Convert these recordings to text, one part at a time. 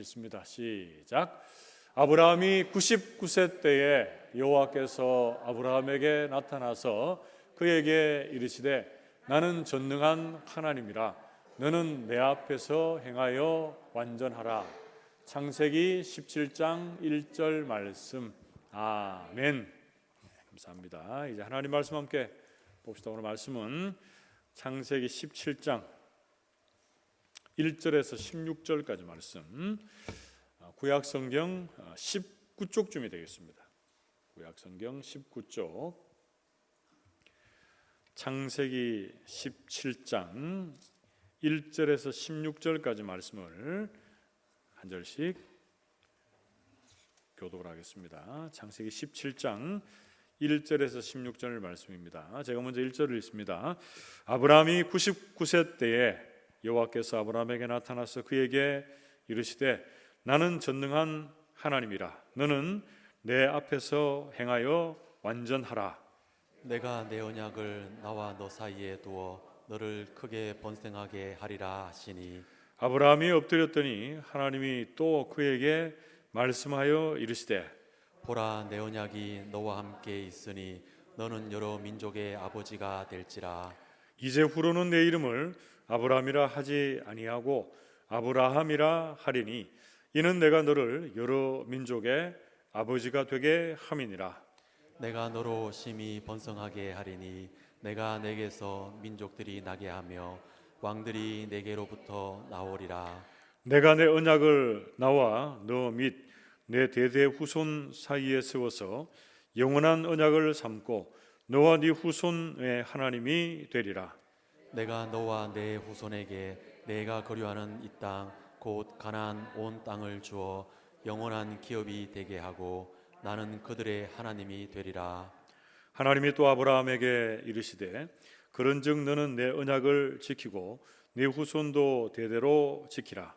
읽습니다. 시작. 아브라함이 99세 때에 여호와께서 아브라함에게 나타나서 그에게 이르시되 나는 전능한 하나님이라 너는 내 앞에서 행하여 완전하라. 창세기 17장 1절 말씀. 아멘. 감사합니다. 이제 하나님 말씀 함께 봅시다. 오늘 말씀은 창세기 17장 1절에서 16절까지 말씀, 구약성경 19쪽쯤이 되겠습니다. 구약성경 19쪽, 창세기 17장 1절에서 16절까지 말씀을 한 절씩 교독을 하겠습니다. 창세기 17장 1절에서 16절 말씀입니다. 제가 먼저 1절을 읽습니다. 아브라함이 99세 때에 여호와께서 아브라함에게 나타나서 그에게 이르시되 나는 전능한 하나님이라 너는 내 앞에서 행하여 완전하라. 내가 내 언약을 나와 너 사이에 두어 너를 크게 번성하게 하리라 하시니 아브라함이 엎드렸더니 하나님이 또 그에게 말씀하여 이르시되 보라 내 언약이 너와 함께 있으니 너는 여러 민족의 아버지가 될지라. 이제 후로는 내 이름을 아브라함이라 하지 아니하고 아브라함이라 하리니 이는 내가 너를 여러 민족의 아버지가 되게 함이니라. 내가 너로 심히 번성하게 하리니 내가 내게서 민족들이 나게 하며 왕들이 내게로부터 나오리라. 내가 내 언약을 나와 너 및 내 대대 후손 사이에 세워서 영원한 언약을 삼고 너와 네 후손의 하나님이 되리라. 내가 너와 내 후손에게 내가 거류하는 이 땅 곧 가나안 온 땅을 주어 영원한 기업이 되게 하고 나는 그들의 하나님이 되리라. 하나님이 또 아브라함에게 이르시되 그런즉 너는 내 언약을 지키고 네 후손도 대대로 지키라.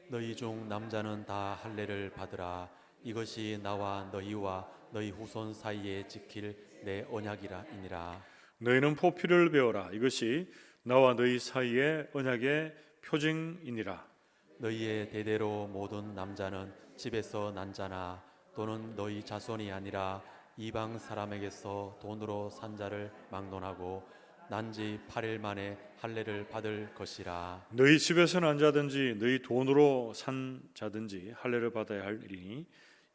너희 중 남자는 다 할례를 받으라. 이것이 나와 너희와 너희 후손 사이에 지킬 내 언약이니라. 너희는 포피를 배워라. 이것이 나와 너희 사이의 언약의 표징이니라. 너희의 대대로 모든 남자는 집에서 난 자나 또는 너희 자손이 아니라 이방 사람에게서 돈으로 산 자를 막론하고 난지 8일 만에 할례를 받을 것이라. 너희 집에서 난 자든지 너희 돈으로 산 자든지 할례를 받아야 할 일이니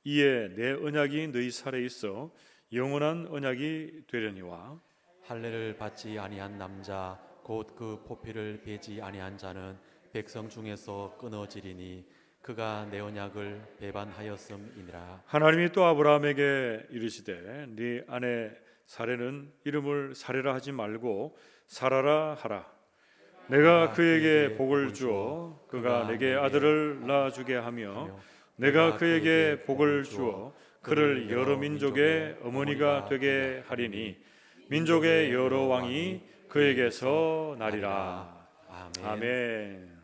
이에 내 언약이 너희 살에 있어 영원한 언약이 되려니와. 할례를 받지 아니한 남자 곧 그 포피를 베지 아니한 자는 백성 중에서 끊어지리니 그가 내 언약을 배반하였음이니라. 하나님이 또 아브라함에게 이르시되 네 아내 사레는 이름을 사레라 하지 말고 사라라 하라. 내가 그에게 복을 주어 그가 내게 아들을 낳아주게 하며 내가 그에게 복을 주어 그를 여러 민족의 어머니가 되게 하리니 민족의 여러 왕이 그에게서 나리라. 아멘. 아멘.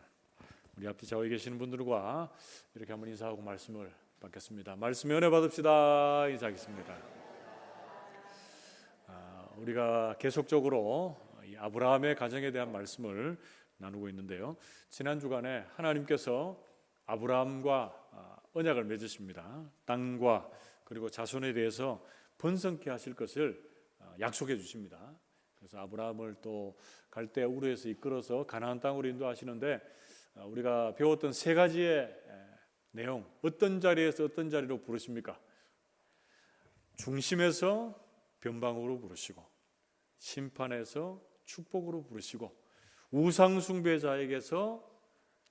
우리 앞에 저기 계시는 분들과 이렇게 한번 인사하고 말씀을 받겠습니다. 말씀에 은혜 받읍시다. 인사하겠습니다. 우리가 계속적으로 이 아브라함의 가정에 대한 말씀을 나누고 있는데요. 지난 주간에 하나님께서 아브라함과 언약을 맺으십니다. 땅과 그리고 자손에 대해서 번성케 하실 것을 약속해 주십니다. 그래서 아브라함을 또 갈대아 우르에서 이끌어서 가나안 땅으로 인도하시는데 우리가 배웠던 세 가지의 내용, 어떤 자리에서 어떤 자리로 부르십니까? 중심에서 변방으로 부르시고 심판에서 축복으로 부르시고 우상 숭배자에게서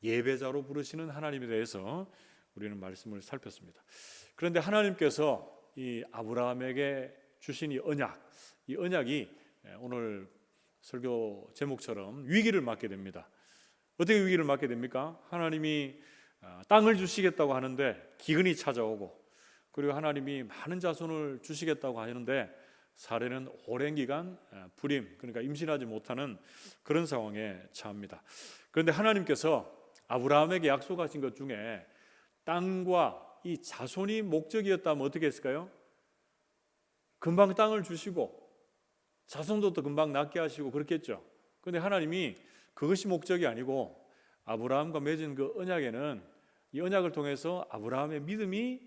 예배자로 부르시는 하나님에 대해서 우리는 말씀을 살폈습니다. 그런데 하나님께서 이 아브라함에게 주신 이 언약이 오늘 설교 제목처럼 위기를 맞게 됩니다. 어떻게 위기를 맞게 됩니까? 하나님이 땅을 주시겠다고 하는데 기근이 찾아오고 그리고 하나님이 많은 자손을 주시겠다고 하는데 사례는 오랜 기간 불임, 그러니까 임신하지 못하는 그런 상황에 처합니다. 그런데 하나님께서 아브라함에게 약속하신 것 중에 땅과 이 자손이 목적이었다면 어떻게 했을까요? 금방 땅을 주시고 자손도 또 금방 낳게 하시고 그렇겠죠. 그런데 하나님이 그것이 목적이 아니고 아브라함과 맺은 그 언약에는 이 언약을 통해서 아브라함의 믿음이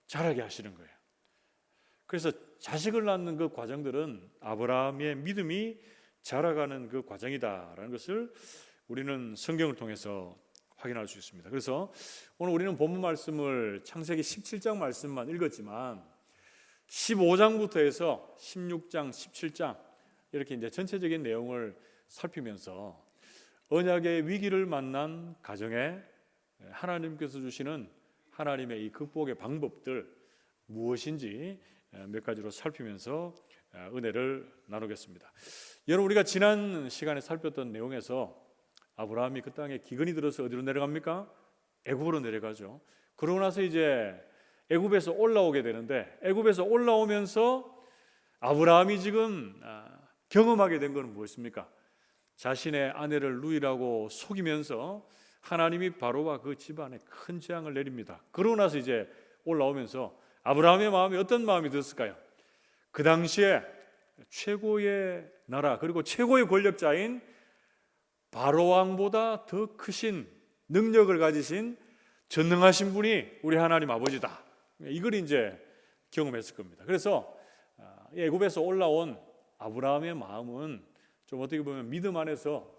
자라게 하시는 거예요. 그래서 자식을 낳는 그 과정들은 아브라함의 믿음이 자라가는 그 과정이다라는 것을 우리는 성경을 통해서 확인할 수 있습니다. 그래서 오늘 우리는 본문 말씀을 창세기 17장 말씀만 읽었지만 15장부터 해서 16장, 17장 이렇게 이제 전체적인 내용을 살피면서 언약의 위기를 만난 가정에 하나님께서 주시는 하나님의 이 극복의 방법들 무엇인지 몇 가지로 살피면서 은혜를 나누겠습니다. 여러분, 우리가 지난 시간에 살폈던 내용에서 아브라함이 그 땅에 기근이 들어서 어디로 내려갑니까? 애굽으로 내려가죠. 그러고 나서 이제 애굽에서 올라오게 되는데, 애굽에서 올라오면서 아브라함이 지금 경험하게 된 것은 무엇입니까? 자신의 아내를 누이라고 속이면서 하나님이 바로와 그 집안에 큰 재앙을 내립니다. 그러고 나서 이제 올라오면서 아브라함의 마음이 어떤 마음이 들었을까요? 그 당시에 최고의 나라 그리고 최고의 권력자인 바로왕보다 더 크신 능력을 가지신 전능하신 분이 우리 하나님 아버지다. 이걸 이제 경험했을 겁니다. 그래서 애굽에서 올라온 아브라함의 마음은 좀 어떻게 보면 믿음 안에서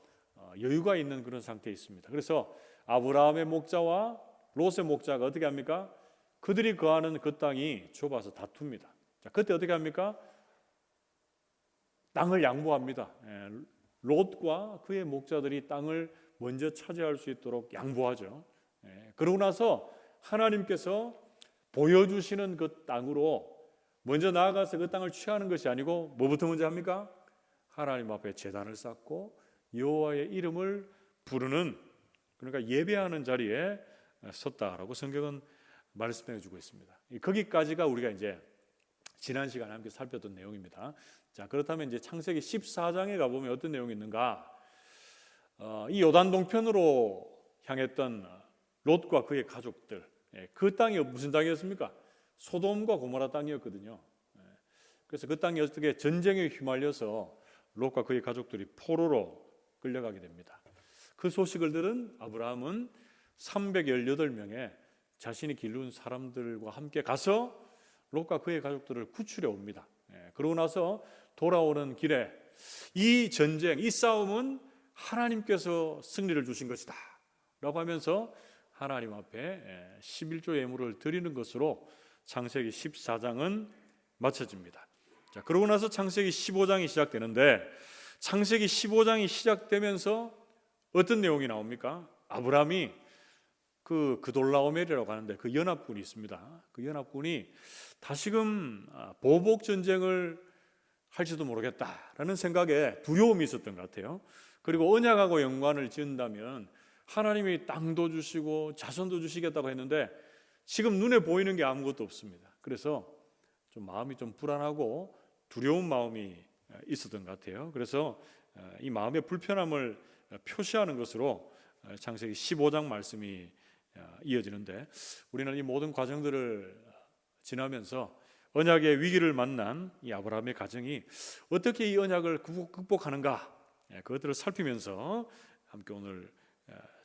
여유가 있는 그런 상태에 있습니다. 그래서 아브라함의 목자와 롯의 목자가 어떻게 합니까? 그들이 거하는 그 땅이 좁아서 다툽니다. 자, 그때 어떻게 합니까? 땅을 양보합니다. 롯과 그의 목자들이 땅을 먼저 차지할 수 있도록 양보하죠. 그러고 나서 하나님께서 보여주시는 그 땅으로 먼저 나아가서 그 땅을 취하는 것이 아니고 뭐부터 먼저 합니까? 하나님 앞에 제단을 쌓고 여호와의 이름을 부르는, 그러니까 예배하는 자리에 섰다라고 성경은 말씀해 주고 있습니다. 거기까지가 우리가 이제 지난 시간에 함께 살폈던 내용입니다. 자, 그렇다면 이제 창세기 14장에 가보면 어떤 내용이 있는가? 이 요단 동편으로 향했던 롯과 그의 가족들, 그 땅이 무슨 땅이었습니까? 소돔과 고모라 땅이었거든요. 그래서 그 땅이 어떻게 전쟁에 휘말려서 롯과 그의 가족들이 포로로 끌려가게 됩니다. 그 소식을 들은 아브라함은 318명의 자신이 기르는 사람들과 함께 가서 롯과 그의 가족들을 구출해 옵니다. 그러고 나서 돌아오는 길에 이 전쟁, 이 싸움은 하나님께서 승리를 주신 것이다 라고 하면서 하나님 앞에 11조 예물을 드리는 것으로 창세기 14장은 마쳐집니다. 자, 그러고 나서 창세기 15장이 시작되는데, 창세기 15장이 시작되면서 어떤 내용이 나옵니까? 아브라함이 그 그돌라오멜이라고 하는데 그 연합군이 있습니다. 그 연합군이 다시금 보복 전쟁을 할지도 모르겠다라는 생각에 두려움이 있었던 것 같아요. 그리고 언약하고 연관을 지은다면 하나님이 땅도 주시고 자손도 주시겠다고 했는데 지금 눈에 보이는 게 아무것도 없습니다. 그래서 좀 마음이 좀 불안하고 두려운 마음이 있었던 것 같아요. 그래서 이 마음의 불편함을 표시하는 것으로 창세기 15장 말씀이 이어지는데, 우리는 이 모든 과정들을 지나면서 언약의 위기를 만난 이 아브라함의 가정이 어떻게 이 언약을 극복하는가, 그것들을 살피면서 함께 오늘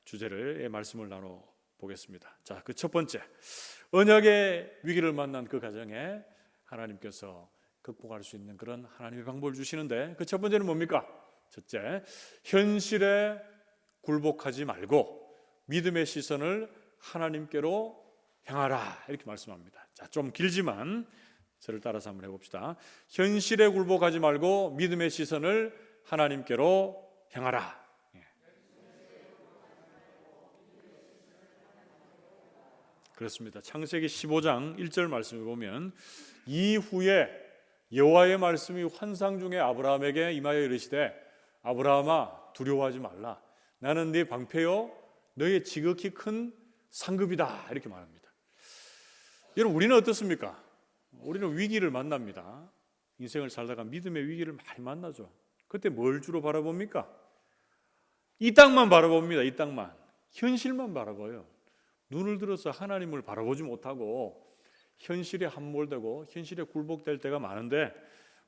주제를 말씀을 나눠 보겠습니다. 자, 그 첫 번째, 언약의 위기를 만난 그 가정에 하나님께서 극복할 수 있는 그런 하나님의 방법을 주시는데, 그 첫 번째는 뭡니까? 첫째, 현실에 굴복하지 말고 믿음의 시선을 하나님께로 향하라, 이렇게 말씀합니다. 자, 좀 길지만 저를 따라서 한번 해봅시다. 현실에 굴복하지 말고 믿음의 시선을 하나님께로 향하라. 그렇습니다. 창세기 15장 1절 말씀을 보면, 이후에 여호와의 말씀이 환상 중에 아브라함에게 임하여 이르시되 아브라함아 두려워하지 말라, 나는 네 방패요 너의 지극히 큰 상급이다, 이렇게 말합니다. 여러분, 우리는 어떻습니까? 우리는 위기를 만납니다. 인생을 살다가 믿음의 위기를 많이 만나죠. 그때 뭘 주로 바라봅니까? 이 땅만 바라봅니다. 이 땅만, 현실만 바라봐요. 눈을 들어서 하나님을 바라보지 못하고 현실에 함몰되고 현실에 굴복될 때가 많은데,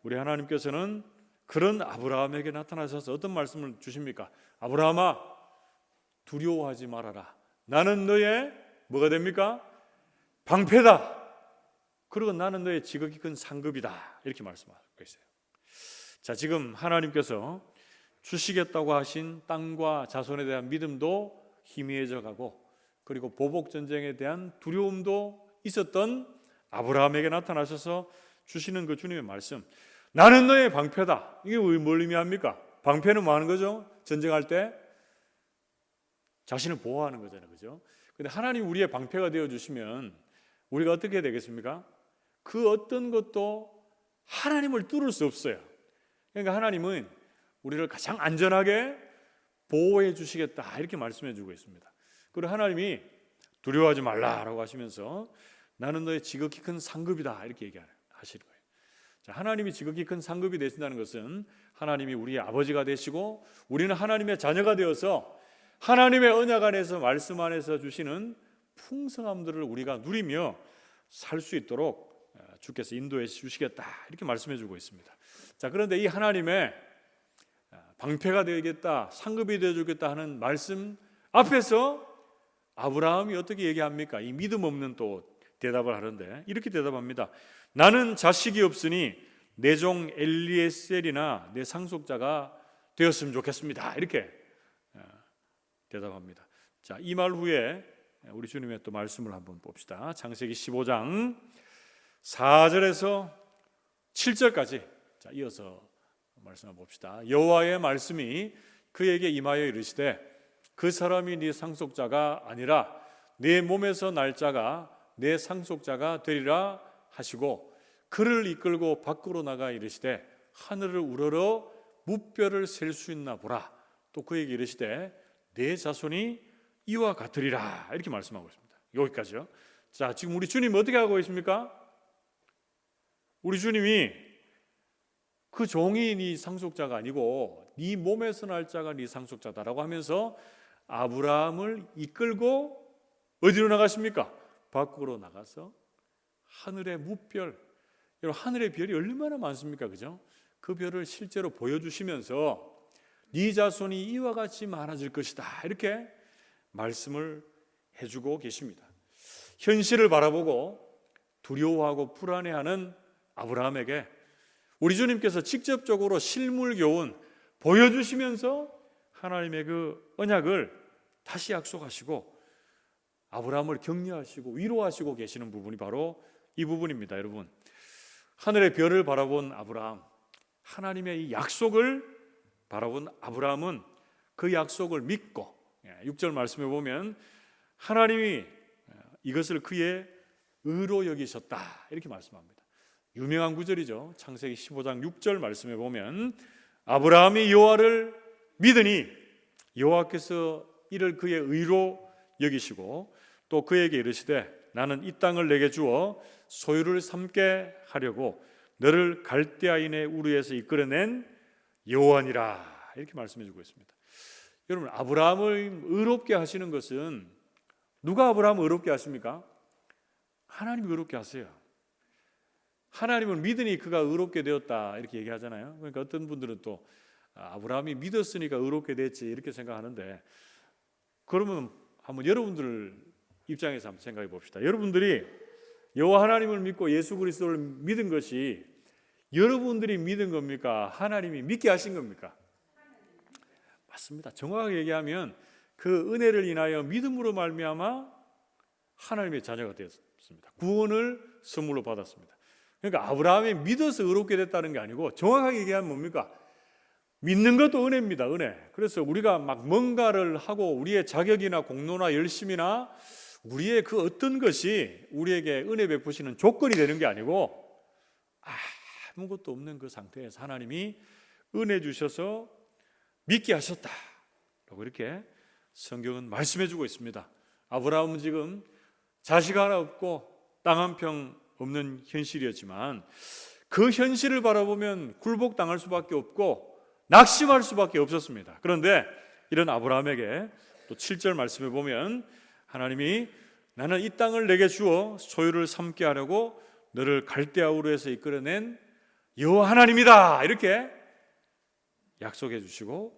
우리 하나님께서는 그런 아브라함에게 나타나셔서 어떤 말씀을 주십니까? 아브라함아 두려워하지 말아라, 나는 너의 뭐가 됩니까? 방패다. 그리고 나는 너의 지극히 큰 상급이다. 이렇게 말씀하고 있어요. 자, 지금 하나님께서 주시겠다고 하신 땅과 자손에 대한 믿음도 희미해져 가고, 그리고 보복 전쟁에 대한 두려움도 있었던 아브라함에게 나타나셔서 주시는 그 주님의 말씀, 나는 너의 방패다. 이게 뭘 의미합니까? 방패는 뭐 하는 거죠? 전쟁할 때 자신을 보호하는 거잖아요, 그죠? 근데 하나님 우리의 방패가 되어 주시면 우리가 어떻게 되겠습니까? 그 어떤 것도 하나님을 뚫을 수 없어요. 그러니까 하나님은 우리를 가장 안전하게 보호해 주시겠다, 이렇게 말씀해 주고 있습니다. 그리고 하나님이 두려워하지 말라라고 하시면서 나는 너의 지극히 큰 상급이다, 이렇게 얘기하시는 거예요. 자, 하나님이 지극히 큰 상급이 되신다는 것은 하나님이 우리의 아버지가 되시고 우리는 하나님의 자녀가 되어서 하나님의 언약 안에서, 말씀 안에서 주시는 풍성함들을 우리가 누리며 살 수 있도록 주께서 인도해 주시겠다, 이렇게 말씀해 주고 있습니다. 자, 그런데 이 하나님의 방패가 되겠다, 상급이 되어 주겠다 하는 말씀 앞에서 아브라함이 어떻게 얘기합니까? 이 믿음 없는 또 대답을 하는데 이렇게 대답합니다. 나는 자식이 없으니 내 종 엘리에셀이나 내 상속자가 되었으면 좋겠습니다. 이렇게 대답합니다. 자, 이 말 후에 우리 주님의 또 말씀을 한번 봅시다. 창세기 15장 4절에서 7절까지 자, 이어서 말씀을 봅시다. 여호와의 말씀이 그에게 임하여 이르시되 그 사람이 네 상속자가 아니라 네 몸에서 날 자가 내 상속자가 되리라 하시고 그를 이끌고 밖으로 나가 이르시되 하늘을 우러러 무뼈를 셀 수 있나 보라. 또 그에게 이르시되 내 자손이 이와 같으리라. 이렇게 말씀하고 있습니다. 여기까지요. 자, 지금 우리 주님 어떻게 하고 있습니까? 우리 주님이 그 종이 네 상속자가 아니고 네 몸에서 날 자가 네 상속자다라고 하면서 아브라함을 이끌고 어디로 나가십니까? 밖으로 나가서 하늘의 무별, 여러분 하늘의 별이 얼마나 많습니까? 그죠? 그 별을 실제로 보여주시면서 네 자손이 이와 같이 많아질 것이다, 이렇게 말씀을 해주고 계십니다. 현실을 바라보고 두려워하고 불안해하는 아브라함에게 우리 주님께서 직접적으로 실물 교훈 보여주시면서 하나님의 그 언약을 다시 약속하시고 아브라함을 격려하시고 위로하시고 계시는 부분이 바로 이 부분입니다. 여러분, 하늘의 별을 바라본 아브라함, 하나님의 이 약속을 바라본 아브라함은 그 약속을 믿고 6절 말씀에 보면 하나님이 이것을 그의 의로 여기셨다, 이렇게 말씀합니다. 유명한 구절이죠. 창세기 15장 6절 말씀에 보면 아브라함이 여호와를 믿으니 여호와께서 이를 그의 의로 여기시고 또 그에게 이르시되 나는 이 땅을 내게 주어 소유를 삼게 하려고 너를 갈대아인의 우르에서 이끌어낸 여호와니라, 이렇게 말씀해 주고 있습니다. 여러분, 아브라함을 의롭게 하시는 것은 누가 아브라함을 의롭게 하십니까? 하나님이 의롭게 하세요. 하나님을 믿으니 그가 의롭게 되었다, 이렇게 얘기하잖아요. 그러니까 어떤 분들은 또 아브라함이 믿었으니까 의롭게 됐지, 이렇게 생각하는데, 그러면 한번 여러분들 입장에서 한번 생각해 봅시다. 여러분들이 여호와 하나님을 믿고 예수 그리스도를 믿은 것이 여러분들이 믿은 겁니까? 하나님이 믿게 하신 겁니까? 맞습니다. 정확하게 얘기하면 그 은혜를 인하여 믿음으로 말미암아 하나님의 자녀가 되었습니다. 구원을 선물로 받았습니다. 그러니까 아브라함이 믿어서 의롭게 됐다는 게 아니고, 정확하게 얘기하면 뭡니까? 믿는 것도 은혜입니다. 은혜. 그래서 우리가 막 뭔가를 하고 우리의 자격이나 공로나 열심이나 우리의 그 어떤 것이 우리에게 은혜 베푸시는 조건이 되는 게 아니고, 아무것도 없는 그 상태에서 하나님이 은혜 주셔서 믿게 하셨다라고 이렇게 성경은 말씀해 주고 있습니다. 아브라함은 지금 자식 하나 없고 땅 한 평 없는 현실이었지만 그 현실을 바라보면 굴복당할 수밖에 없고 낙심할 수밖에 없었습니다. 그런데 이런 아브라함에게 또 7절 말씀에 보면 하나님이 나는 이 땅을 내게 주어 소유를 삼게 하려고 너를 갈대아 우르에서 이끌어낸 여호와 하나님이다, 이렇게 약속해 주시고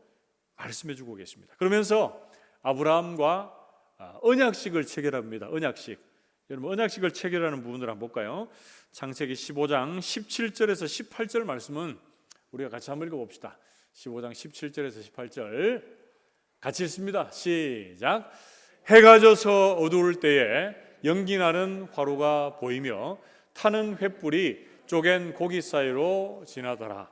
말씀해 주고 계십니다. 그러면서 아브라함과 언약식을 체결합니다. 언약식. 여러분 언약식을 체결하는 부분을 한번 볼까요? 창세기 15장 17절에서 18절 말씀은 우리가 같이 한번 읽어봅시다. 15장 17절에서 18절 같이 읽습니다. 시작. 해가 져서 어두울 때에 연기나는 화로가 보이며 타는 횃불이 쪼갠 고기 사이로 지나더라.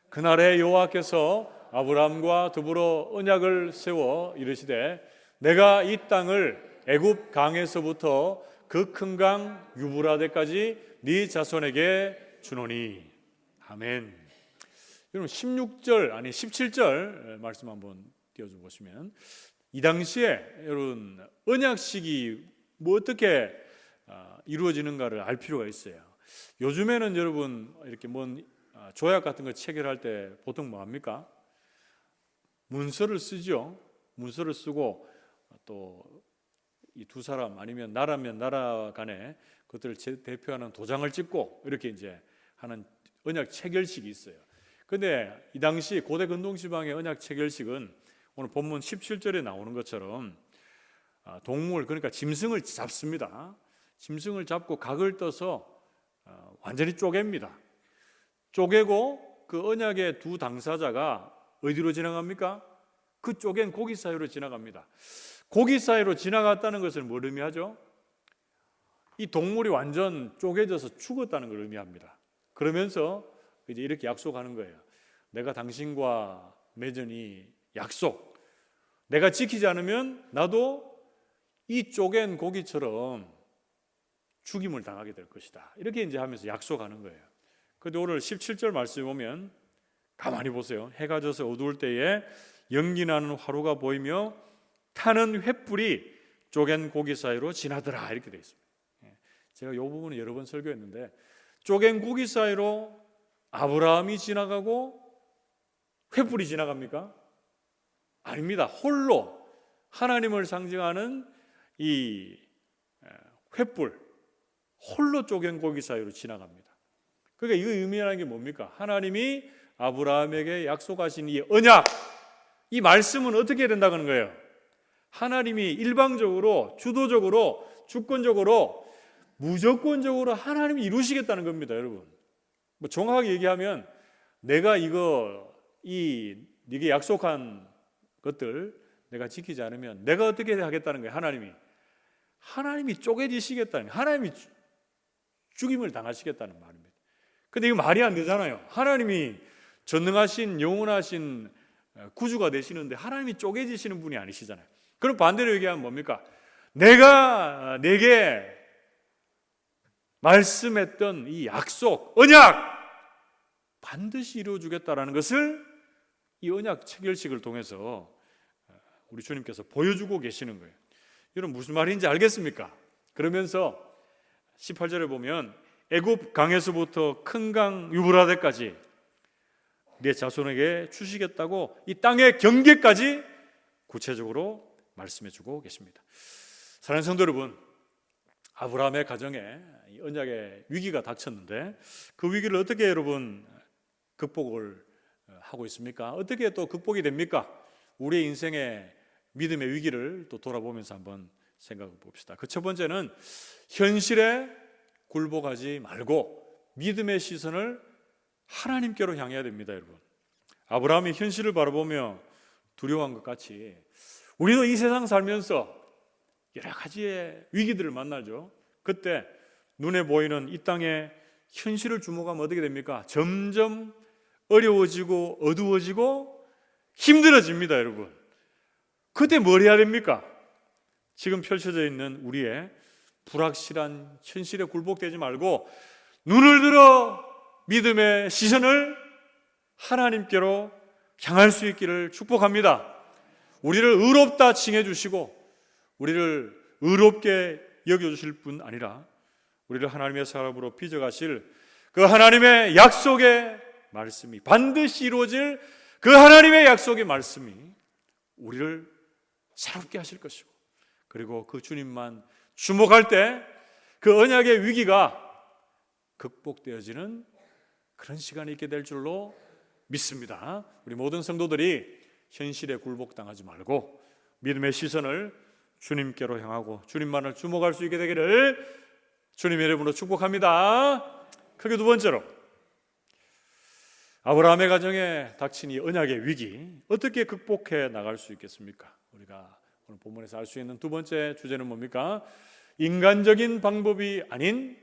그날에 여호와께서 아브라함과 더불어 언약을 세워 이르시되 내가 이 땅을 애굽 강에서부터 그 큰 강 유브라데까지 네 자손에게 주노니. 아멘. 여러분 17절 말씀 한번 띄워줘 보시면 이 당시에 여러분 언약식이 뭐 어떻게 이루어지는가를 알 필요가 있어요. 요즘에는 여러분 이렇게 뭔 조약 같은 거 체결할 때 보통 뭐 합니까? 문서를 쓰죠. 문서를 쓰고 또 이 두 사람 아니면 나라면 나라 간에 그것들을 대표하는 도장을 찍고 이렇게 이제 하는 언약 체결식이 있어요. 근데 이 당시 고대 근동 지방의 언약 체결식은 오늘 본문 17절에 나오는 것처럼 동물 그러니까 짐승을 잡습니다. 짐승을 잡고 각을 떠서 완전히 쪼갭니다. 쪼개고 그 언약의 두 당사자가 어디로 지나갑니까? 그 쪼갠 고기 사이로 지나갑니다. 고기 사이로 지나갔다는 것을 뭘 의미하죠? 이 동물이 완전 쪼개져서 죽었다는 걸 의미합니다. 그러면서 이제 이렇게 약속하는 거예요. 내가 당신과 맺은 이 약속, 내가 지키지 않으면 나도 이 쪼갠 고기처럼 죽임을 당하게 될 것이다. 이렇게 이제 하면서 약속하는 거예요. 그런데 오늘 17절 말씀에 보면 가만히 보세요. 해가 져서 어두울 때에 연기나는 화로가 보이며 타는 횃불이 쪼갠 고기 사이로 지나더라 이렇게 되어 있습니다. 제가 이 부분을 여러 번 설교했는데 쪼갠 고기 사이로 아브라함이 지나가고 횃불이 지나갑니까? 아닙니다. 홀로 하나님을 상징하는 이 횃불 홀로 쪼갠 고기 사이로 지나갑니다. 그러니까 이거 의미하는 게 뭡니까? 하나님이 아브라함에게 약속하신 이 언약, 이 말씀은 어떻게 된다는 거예요? 하나님이 일방적으로, 주도적으로, 주권적으로, 무조건적으로 하나님이 이루시겠다는 겁니다, 여러분. 뭐 정확하게 얘기하면 내가 네게 약속한 것들 내가 지키지 않으면 내가 어떻게 하겠다는 거예요, 하나님이 쪼개지시겠다는 거예요. 하나님이 죽임을 당하시겠다는 말입니다. 근데 이거 말이 안 되잖아요. 하나님이 전능하신 영원하신 구주가 되시는데 하나님이 쪼개지시는 분이 아니시잖아요. 그럼 반대로 얘기하면 뭡니까? 내가 내게 말씀했던 이 약속, 언약 반드시 이루어주겠다라는 것을 이 언약 체결식을 통해서 우리 주님께서 보여주고 계시는 거예요. 여러분 무슨 말인지 알겠습니까? 그러면서 18절에 보면 애굽 강에서부터 큰 강 유브라데까지 내 자손에게 주시겠다고 이 땅의 경계까지 구체적으로 말씀해주고 계십니다. 사랑하는 성도 여러분, 아브라함의 가정에 언약의 위기가 닥쳤는데 그 위기를 어떻게 여러분 극복을 하고 있습니까? 어떻게 또 극복이 됩니까? 우리의 인생의 믿음의 위기를 또 돌아보면서 한번 생각해 봅시다. 그 첫 번째는 현실에 굴복하지 말고 믿음의 시선을 하나님께로 향해야 됩니다, 여러분. 아브라함이 현실을 바라보며 두려워한 것 같이 우리도 이 세상 살면서 여러 가지의 위기들을 만나죠. 그때 눈에 보이는 이 땅의 현실을 주목하면 어떻게 됩니까? 점점 어려워지고 어두워지고 힘들어집니다, 여러분. 그때 뭘 해야 됩니까? 지금 펼쳐져 있는 우리의 불확실한 현실에 굴복되지 말고 눈을 들어 믿음의 시선을 하나님께로 향할 수 있기를 축복합니다. 우리를 의롭다 칭해 주시고 우리를 의롭게 여겨주실 뿐 아니라 우리를 하나님의 사람으로 빚어가실 그 하나님의 약속의 말씀이 반드시 이루어질 그 하나님의 약속의 말씀이 우리를 새롭게 하실 것이고 그리고 그 주님만 주목할 때 그 언약의 위기가 극복되어지는 그런 시간이 있게 될 줄로 믿습니다. 우리 모든 성도들이 현실에 굴복당하지 말고 믿음의 시선을 주님께로 향하고 주님만을 주목할 수 있게 되기를 주님의 이름으로 축복합니다. 크게 두 번째로, 아브라함의 가정에 닥친 이 언약의 위기 어떻게 극복해 나갈 수 있겠습니까? 우리가 오늘 본문에서 알 수 있는 두 번째 주제는 뭡니까? 인간적인 방법이 아닌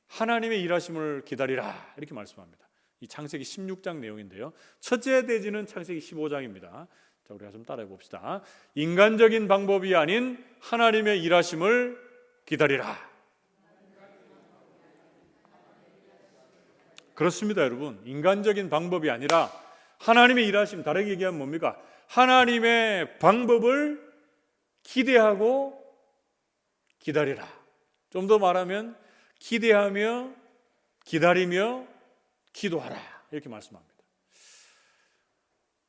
하나님의 일하심을 기다리라, 이렇게 말씀합니다. 이 창세기 16장 내용인데요, 첫째 대지는 창세기 15장입니다. 자, 우리가 좀 따라해 봅시다. 인간적인 방법이 아닌 하나님의 일하심을 기다리라. 그렇습니다, 여러분. 인간적인 방법이 아니라 하나님의 일하심, 다르게 얘기하면 뭡니까? 하나님의 방법을 기대하고 기다리라. 좀 더 말하면 기대하며 기다리며 기도하라, 이렇게 말씀합니다.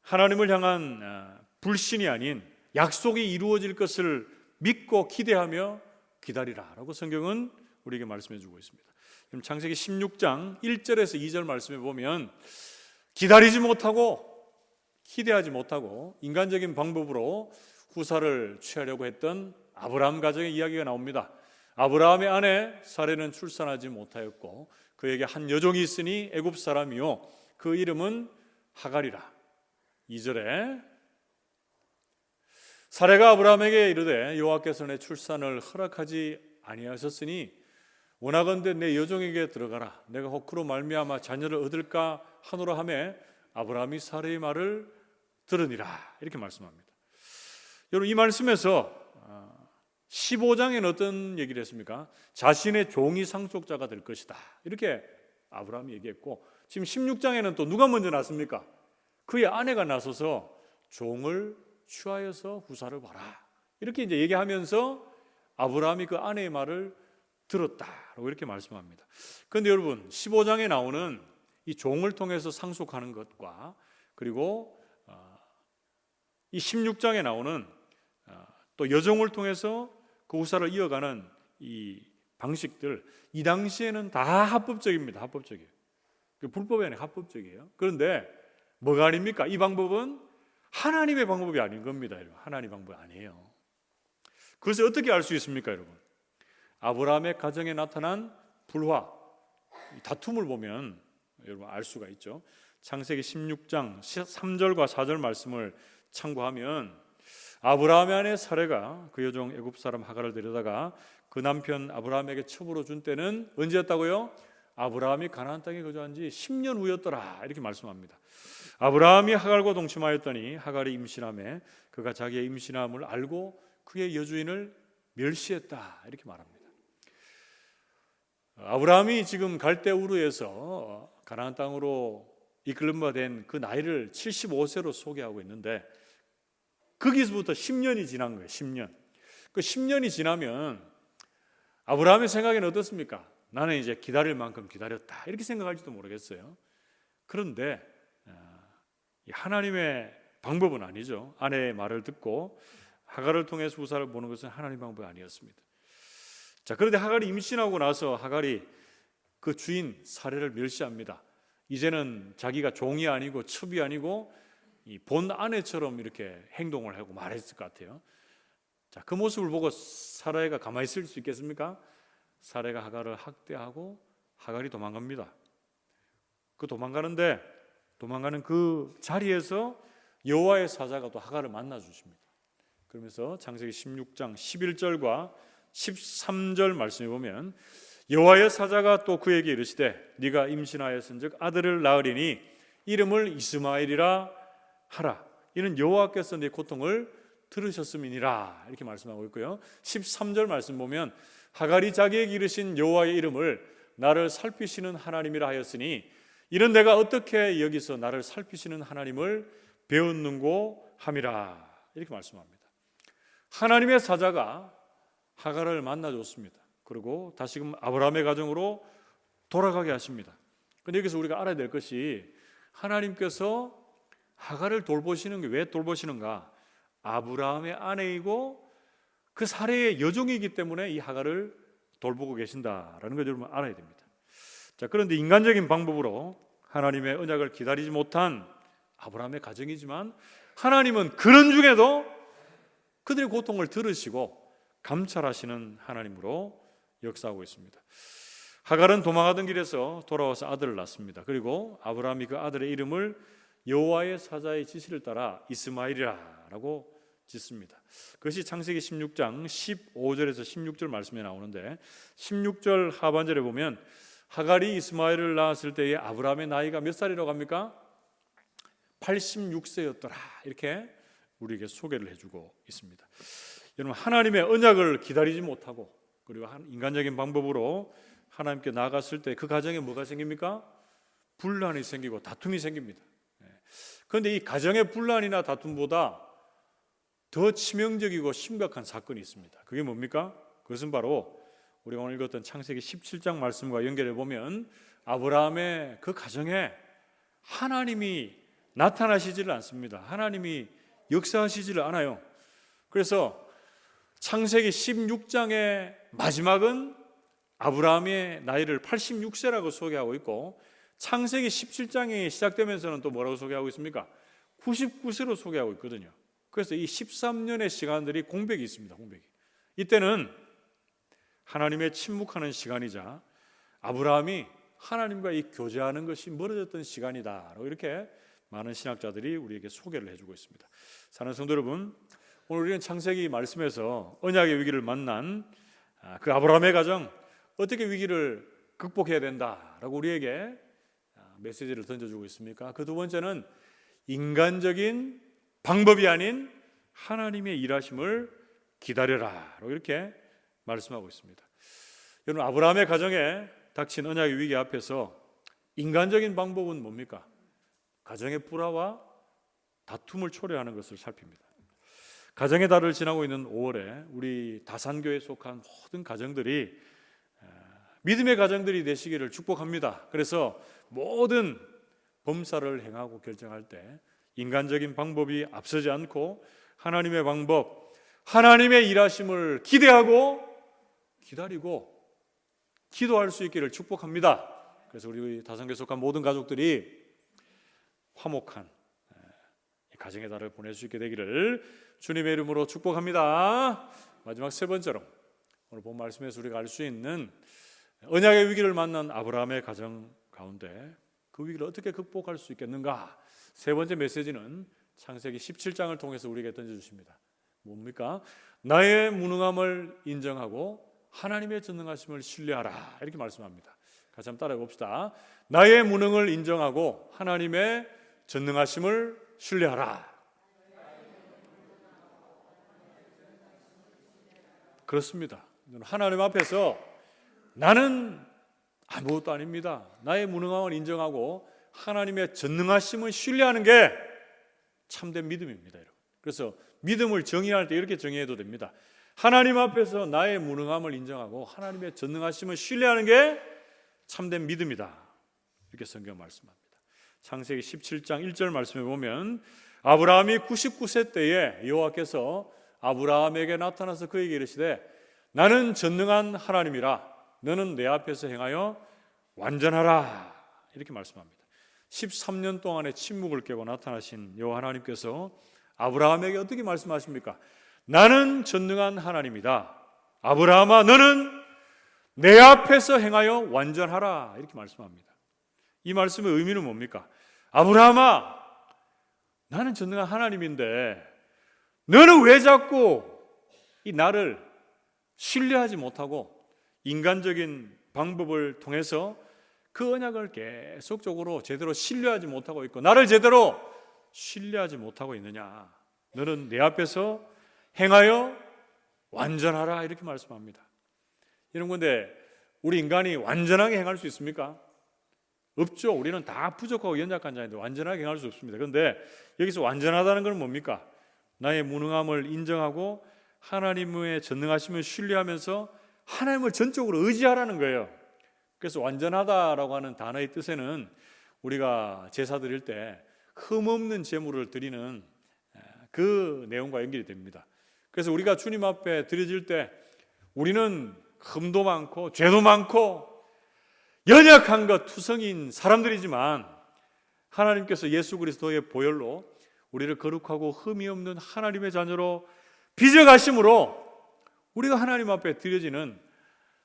하나님을 향한 불신이 아닌 약속이 이루어질 것을 믿고 기대하며 기다리라라고 성경은 우리에게 말씀해 주고 있습니다. 창세기 16장 1절에서 2절 말씀에 보면 기다리지 못하고 기대하지 못하고 인간적인 방법으로 후사를 취하려고 했던 아브라함 가정의 이야기가 나옵니다. 아브라함의 아내 사레는 출산하지 못하였고 그에게 한 여종이 있으니 애굽 사람이요 그 이름은 하갈이라. 2절에 사레가 아브라함에게 이르되 여호와께서 내 출산을 허락하지 아니하셨으니 원하건대 내 여종에게 들어가라. 내가 혹 그로 말미암아 자녀를 얻을까 하노라 하매 아브라함이 사레의 말을 들으니라, 이렇게 말씀합니다. 여러분, 이 말씀에서 15장에는 어떤 얘기를 했습니까? 자신의 종이 상속자가 될 것이다, 이렇게 아브라함이 얘기했고, 지금 16장에는 또 누가 먼저 났습니까? 그의 아내가 나서서 종을 취하여서 후사를 봐라, 이렇게 이제 얘기하면서 아브라함이 그 아내의 말을 들었다라고 이렇게 말씀합니다. 그런데 여러분, 15장에 나오는 이 종을 통해서 상속하는 것과 그리고 이 16장에 나오는 또 여종을 통해서 그 후사를 이어가는 이 방식들, 이 당시에는 다 합법적입니다. 합법적이에요. 불법이 아니라 합법적이에요. 그런데 뭐가 아닙니까? 이 방법은 하나님의 방법이 아닌 겁니다. 여러분. 하나님의 방법이 아니에요. 그것을 어떻게 알 수 있습니까, 여러분? 아브라함의 가정에 나타난 불화, 다툼을 보면 여러분 알 수가 있죠. 창세기 16장 3절과 4절 말씀을 참고하면 아브라함의 아내 사레가 그 여종 애굽 사람 하갈을 데려다가 그 남편 아브라함에게 첩으로 준 때는 언제였다고요? 아브라함이 가나안 땅에 거주한 지 10년 후였더라, 이렇게 말씀합니다. 아브라함이 하갈과 동침하였더니 하갈이 임신하매 그가 자기의 임신함을 알고 그의 여주인을 멸시했다, 이렇게 말합니다. 아브라함이 지금 갈대우르에서 가나안 땅으로 이끌림 바 된 그 나이를 75세로 소개하고 있는데 거기서부터 10년이 지난 거예요. 10년. 그 10년이 지나면 아브라함의 생각에는 어떻습니까? 나는 이제 기다릴 만큼 기다렸다, 이렇게 생각할지도 모르겠어요. 그런데 하나님의 방법은 아니죠. 아내의 말을 듣고 하갈을 통해서 후사를 보는 것은 하나님의 방법이 아니었습니다. 자, 그런데 하갈이 임신하고 나서 하갈이 그 주인 사레를 멸시합니다. 이제는 자기가 종이 아니고 첩이 아니고 이 본 아내처럼 이렇게 행동을 하고 말했을 것 같아요. 자, 그 모습을 보고 사라가 가만히 있을 수 있겠습니까? 사라가 하갈을 학대하고 하갈이 도망갑니다. 그 도망가는 그 자리에서 여호와의 사자가 또 하갈을 만나 주십니다. 그러면서 창세기 16장 11절과 13절 말씀에 보면 여호와의 사자가 또 그에게 이르시되 네가 임신하였은즉 아들을 낳으리니 이름을 이스마엘이라 하라. 이는 여호와께서 네 고통을 들으셨음이니라, 이렇게 말씀하고 있고요. 13절 말씀 보면 하갈이 자기에게 이르신 여호와의 이름을 나를 살피시는 하나님이라 하였으니 이는 내가 어떻게 여기서 나를 살피시는 하나님을 배웠는고 함이라, 이렇게 말씀합니다. 하나님의 사자가 하갈을 만나줬습니다. 그리고 다시금 아브라함의 가정으로 돌아가게 하십니다. 그런데 여기서 우리가 알아야 될 것이 하나님께서 하갈을 돌보시는 게 왜 돌보시는가? 아브라함의 아내이고 그 사레의 여종이기 때문에 이 하갈을 돌보고 계신다라는 걸 여러분 알아야 됩니다. 자, 그런데 인간적인 방법으로 하나님의 언약을 기다리지 못한 아브라함의 가정이지만 하나님은 그런 중에도 그들의 고통을 들으시고 감찰하시는 하나님으로 역사하고 있습니다. 하갈은 도망하던 길에서 돌아와서 아들을 낳습니다. 그리고 아브라함이 그 아들의 이름을 여호와의 사자의 지시를 따라 이스마엘이라고 짓습니다. 그것이 창세기 16장 15절에서 16절 말씀에 나오는데 16절 하반절에 보면 하갈이 이스마엘을 낳았을 때에 아브라함의 나이가 몇 살이라고 합니까? 86세였더라. 이렇게 우리에게 소개를 해주고 있습니다. 여러분, 하나님의 언약을 기다리지 못하고 그리고 인간적인 방법으로 하나님께 나갔을 때 그 가정에 뭐가 생깁니까? 분란이 생기고 다툼이 생깁니다. 그런데 이 가정의 분란이나 다툼보다 더 치명적이고 심각한 사건이 있습니다. 그게 뭡니까? 그것은 바로 우리가 오늘 읽었던 창세기 17장 말씀과 연결해 보면 아브라함의 그 가정에 하나님이 나타나시지를 않습니다. 하나님이 역사하시지를 않아요. 그래서 창세기 16장의 마지막은 아브라함의 나이를 86세라고 소개하고 있고 창세기 17장이 시작되면서는 또 뭐라고 소개하고 있습니까? 99세로 소개하고 있거든요. 그래서 이 13년의 시간들이 공백이 있습니다. 공백이. 이때는 하나님의 침묵하는 시간이자 아브라함이 하나님과 이 교제하는 것이 멀어졌던 시간이다라고 이렇게 많은 신학자들이 우리에게 소개를 해주고 있습니다. 사랑하는 성도 여러분, 오늘 우리는 창세기 말씀에서 언약의 위기를 만난 그 아브라함의 가정 어떻게 위기를 극복해야 된다라고 우리에게 메시지를 던져주고 있습니까? 그 두 번째는 인간적인 방법이 아닌 하나님의 일하심을 기다려라라고 이렇게 말씀하고 있습니다. 여러분, 아브라함의 가정에 닥친 언약의 위기 앞에서 인간적인 방법은 뭡니까? 가정의 불화와 다툼을 초래하는 것을 살핍니다. 가정의 달을 지나고 있는 5월에 우리 다산교회에 속한 모든 가정들이 믿음의 가정들이 되시기를 축복합니다. 그래서 모든 범사를 행하고 결정할 때 인간적인 방법이 앞서지 않고 하나님의 방법, 하나님의 일하심을 기대하고 기다리고 기도할 수 있기를 축복합니다. 그래서 우리 다산교회에 속한 모든 가족들이 화목한 가정의 달을 보낼 수 있게 되기를 주님의 이름으로 축복합니다. 마지막 세 번째로 오늘 본 말씀에서 우리가 알 수 있는 언약의 위기를 만난 아브라함의 가정 가운데 그 위기를 어떻게 극복할 수 있겠는가? 세 번째 메시지는 창세기 17장을 통해서 우리에게 던져주십니다. 뭡니까? 나의 무능함을 인정하고 하나님의 전능하심을 신뢰하라. 이렇게 말씀합니다. 같이 한번 따라해 봅시다. 나의 무능을 인정하고 하나님의 전능하심을 신뢰하라. 그렇습니다. 하나님 앞에서 나는 아무것도 아닙니다. 나의 무능함을 인정하고 하나님의 전능하심을 신뢰하는 게 참된 믿음입니다, 여러분. 그래서 믿음을 정의할 때 이렇게 정의해도 됩니다. 하나님 앞에서 나의 무능함을 인정하고 하나님의 전능하심을 신뢰하는 게 참된 믿음이다. 이렇게 성경 말씀합니다. 창세기 17장 1절 말씀에 보면 아브라함이 99세 때에 여호와께서 아브라함에게 나타나서 그에게 이르시되 나는 전능한 하나님이라 너는 내 앞에서 행하여 완전하라. 이렇게 말씀합니다. 13년 동안의 침묵을 깨고 나타나신 여호와 하나님께서 아브라함에게 어떻게 말씀하십니까? 나는 전능한 하나님이다. 아브라함아 너는 내 앞에서 행하여 완전하라. 이렇게 말씀합니다. 이 말씀의 의미는 뭡니까? 아브라함아 나는 전능한 하나님인데 너는 왜 자꾸 이 나를 신뢰하지 못하고 인간적인 방법을 통해서 그 언약을 계속적으로 제대로 신뢰하지 못하고 있고 나를 제대로 신뢰하지 못하고 있느냐? 너는 내 앞에서 행하여 완전하라. 이렇게 말씀합니다. 이런 건데 우리 인간이 완전하게 행할 수 있습니까? 없죠. 우리는 다 부족하고 연약한 자인데 완전하게 행할 수 없습니다. 그런데 여기서 완전하다는 건 뭡니까? 나의 무능함을 인정하고 하나님의 전능하심을 신뢰하면서 하나님을 전적으로 의지하라는 거예요. 그래서 완전하다라고 하는 단어의 뜻에는 우리가 제사 드릴 때 흠없는 제물을 드리는 그 내용과 연결이 됩니다. 그래서 우리가 주님 앞에 드려질 때 우리는 흠도 많고 죄도 많고 연약한 것 투성인 사람들이지만 하나님께서 예수 그리스도의 보혈로 우리를 거룩하고 흠이 없는 하나님의 자녀로 빚어가심으로 우리가 하나님 앞에 드려지는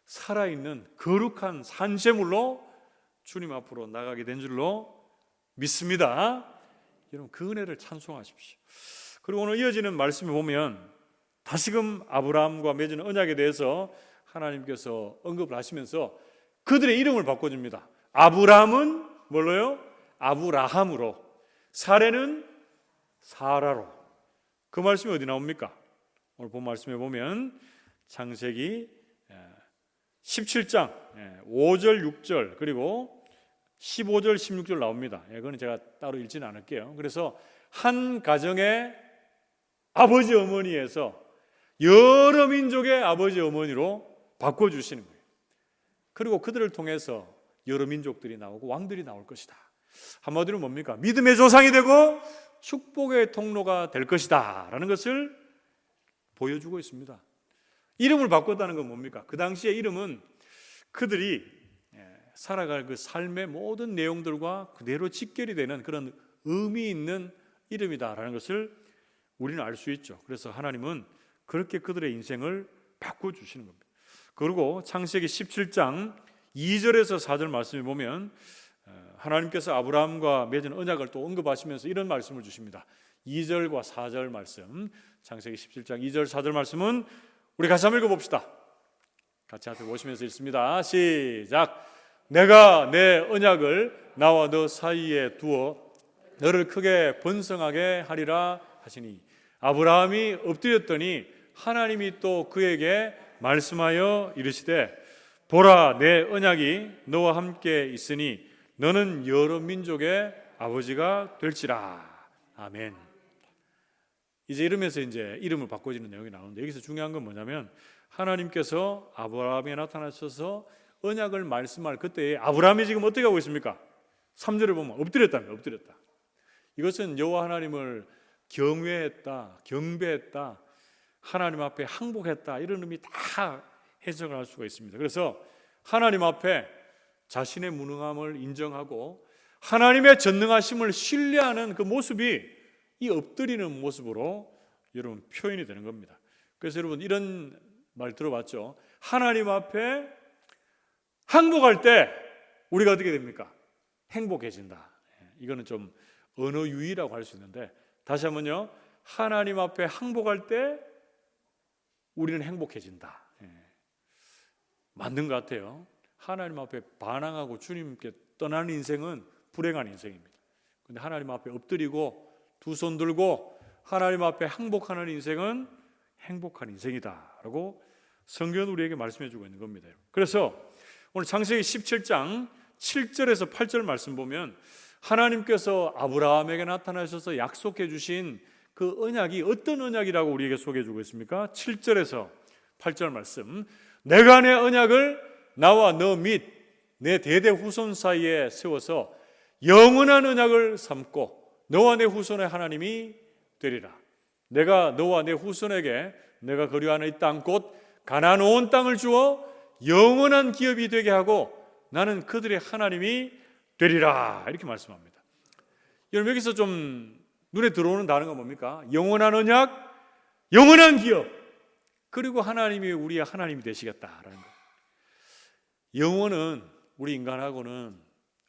살아있는 거룩한 산제물로 주님 앞으로 나가게 된 줄로 믿습니다. 여러분, 그 은혜를 찬송하십시오. 그리고 오늘 이어지는 말씀에 보면 다시금 아브라함과 맺은 언약에 대해서 하나님께서 언급을 하시면서 그들의 이름을 바꿔줍니다. 아브라함은 뭘로요? 아브라함으로, 사레는 사라로. 그 말씀이 어디 나옵니까? 오늘 본 말씀에 보면 창세기 17장 5절 6절 그리고 15절 16절 나옵니다. 그건 제가 따로 읽지는 않을게요. 그래서 한 가정의 아버지 어머니에서 여러 민족의 아버지 어머니로 바꿔주시는 거예요. 그리고 그들을 통해서 여러 민족들이 나오고 왕들이 나올 것이다. 한마디로 뭡니까? 믿음의 조상이 되고 축복의 통로가 될 것이다 라는 것을 보여주고 있습니다. 이름을 바꿨다는 건 뭡니까? 그 당시의 이름은 그들이 살아갈 그 삶의 모든 내용들과 그대로 직결이 되는 그런 의미 있는 이름이다라는 것을 우리는 알 수 있죠. 그래서 하나님은 그렇게 그들의 인생을 바꿔주시는 겁니다. 그리고 창세기 17장 2절에서 4절 말씀에 보면 하나님께서 아브라함과 맺은 언약을 또 언급하시면서 이런 말씀을 주십니다. 2절과 4절 말씀, 창세기 17장 2절 4절 말씀은 우리 같이 한번 읽어봅시다. 같이 앞에 보시면서 읽습니다. 시작. 내가 내 언약을 나와 너 사이에 두어 너를 크게 번성하게 하리라 하시니 아브라함이 엎드렸더니 하나님이 또 그에게 말씀하여 이르시되 보라 내 언약이 너와 함께 있으니 너는 여러 민족의 아버지가 될지라. 아멘. 이제 이러면서 이제 이름을 바꿔지는 내용이 나오는데 여기서 중요한 건 뭐냐면 하나님께서 아브라함에 나타나셔서 언약을 말씀할 그때에 아브라함이 지금 어떻게 하고 있습니까? 3절을 보면 엎드렸답니다. 엎드렸다. 이것은 여호와 하나님을 경외했다, 경배했다, 하나님 앞에 항복했다 이런 의미 다 해석을 할 수가 있습니다. 그래서 하나님 앞에 자신의 무능함을 인정하고 하나님의 전능하심을 신뢰하는 그 모습이 이 엎드리는 모습으로 여러분 표현이 되는 겁니다. 그래서 여러분 이런 말 들어봤죠? 하나님 앞에 항복할 때 우리가 어떻게 됩니까? 행복해진다. 이거는 좀 언어 유희라고 할 수 있는데 다시 한번요. 하나님 앞에 항복할 때 우리는 행복해진다. 맞는 것 같아요. 하나님 앞에 반항하고 주님께 떠나는 인생은 불행한 인생입니다. 그런데 하나님 앞에 엎드리고 두 손 들고 하나님 앞에 항복하는 인생은 행복한 인생이다라고 성경은 우리에게 말씀해 주고 있는 겁니다. 그래서 오늘 창세기 17장 7절에서 8절 말씀 보면 하나님께서 아브라함에게 나타나셔서 약속해 주신 그 언약이 어떤 언약이라고 우리에게 소개해 주고 있습니까? 7절에서 8절 말씀. 내가 내 언약을 나와 너 및 내 대대 후손 사이에 세워서 영원한 언약을 삼고 너와 내 후손의 하나님이 되리라. 내가 너와 내 후손에게 내가 거류하는 이 땅 곧 가나안 온 땅을 주어 영원한 기업이 되게 하고 나는 그들의 하나님이 되리라. 이렇게 말씀합니다. 여러분 여기서 좀 눈에 들어오는 단어가 뭡니까? 영원한 언약, 영원한 기업, 그리고 하나님이 우리의 하나님이 되시겠다라는 것. 영원은 우리 인간하고는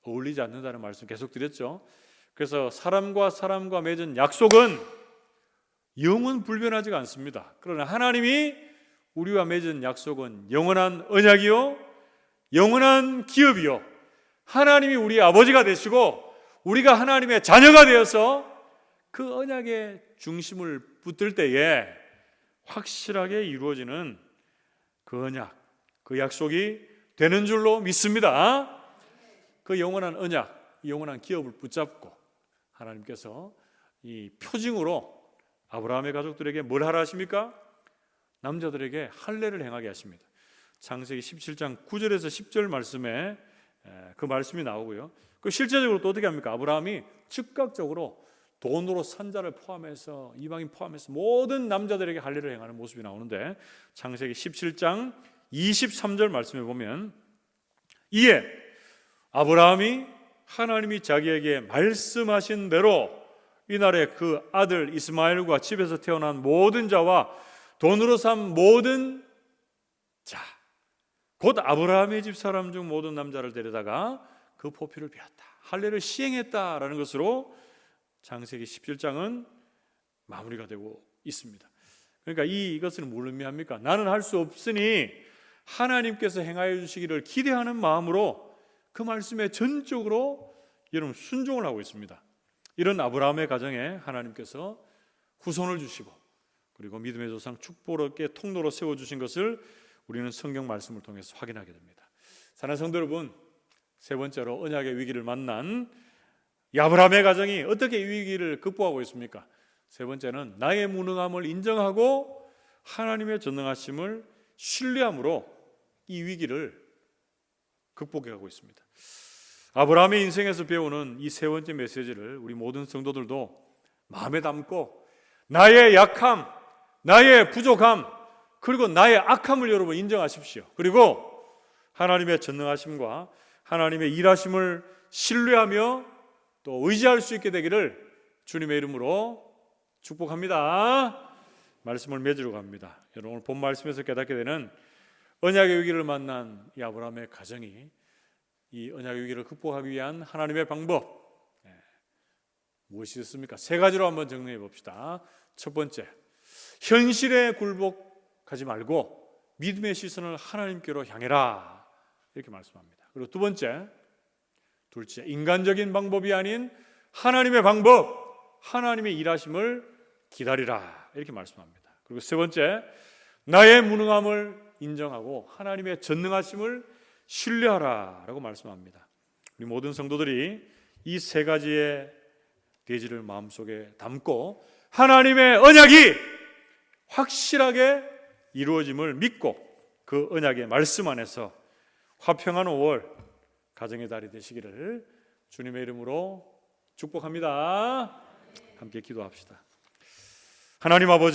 어울리지 않는다는 말씀 계속 드렸죠. 그래서 사람과 맺은 약속은 영원 불변하지가 않습니다. 그러나 하나님이 우리와 맺은 약속은 영원한 언약이요 영원한 기업이요 하나님이 우리의 아버지가 되시고 우리가 하나님의 자녀가 되어서 그 언약의 중심을 붙들 때에 확실하게 이루어지는 그 언약, 그 약속이 되는 줄로 믿습니다. 그 영원한 언약, 영원한 기업을 붙잡고 하나님께서 이 표징으로 아브라함의 가족들에게 뭘 하라 하십니까? 남자들에게 할례를 행하게 하십니다. 창세기 17장 9절에서 10절 말씀에 그 말씀이 나오고요. 그 실제적으로 또 어떻게 합니까? 아브라함이 즉각적으로 돈으로 산자를 포함해서 이방인 포함해서 모든 남자들에게 할례를 행하는 모습이 나오는데 창세기 17장 23절 말씀에 보면 이에 아브라함이 하나님이 자기에게 말씀하신 대로 이날에 그 아들 이스마엘과 집에서 태어난 모든 자와 돈으로 산 모든 자, 곧 아브라함의 집 사람 중 모든 남자를 데려다가 그 포피를 베었다. 할례를 시행했다라는 것으로 창세기 17장은 마무리가 되고 있습니다. 그러니까 이것은 뭘 의미합니까? 나는 할 수 없으니 하나님께서 행하여 주시기를 기대하는 마음으로 그 말씀에 전적으로 여러분 순종을 하고 있습니다. 이런 아브라함의 가정에 하나님께서 후손을 주시고 그리고 믿음의 조상 축복의 통로로 세워주신 것을 우리는 성경 말씀을 통해서 확인하게 됩니다. 사랑하는 성도 여러분, 세 번째로 언약의 위기를 만난 이 아브라함의 가정이 어떻게 이 위기를 극복하고 있습니까? 세 번째는 나의 무능함을 인정하고 하나님의 전능하심을 신뢰함으로 이 위기를 극복해가고 있습니다. 아브라함의 인생에서 배우는 이 세 번째 메시지를 우리 모든 성도들도 마음에 담고 나의 약함, 나의 부족함, 그리고 나의 악함을 여러분 인정하십시오. 그리고 하나님의 전능하심과 하나님의 일하심을 신뢰하며 또 의지할 수 있게 되기를 주님의 이름으로 축복합니다. 말씀을 맺으러 갑니다. 여러분 오늘 본 말씀에서 깨닫게 되는 언약의 위기를 만난 이 아브라함의 가정이 이 언약의 위기를 극복하기 위한 하나님의 방법 무엇이 있습니까? 세 가지로 한번 정리해 봅시다. 첫 번째, 현실에 굴복하지 말고 믿음의 시선을 하나님께로 향해라 이렇게 말씀합니다. 그리고 둘째, 인간적인 방법이 아닌 하나님의 방법, 하나님의 일하심을 기다리라 이렇게 말씀합니다. 그리고 세 번째, 나의 무능함을 인정하고 하나님의 전능하심을 신뢰하라라고 말씀합니다. 우리 모든 성도들이 이 세 가지의 대지를 마음속에 담고 하나님의 언약이 확실하게 이루어짐을 믿고 그 언약의 말씀 안에서 화평한 5월 가정의 달이 되시기를 주님의 이름으로 축복합니다. 함께 기도합시다. 하나님 아버지,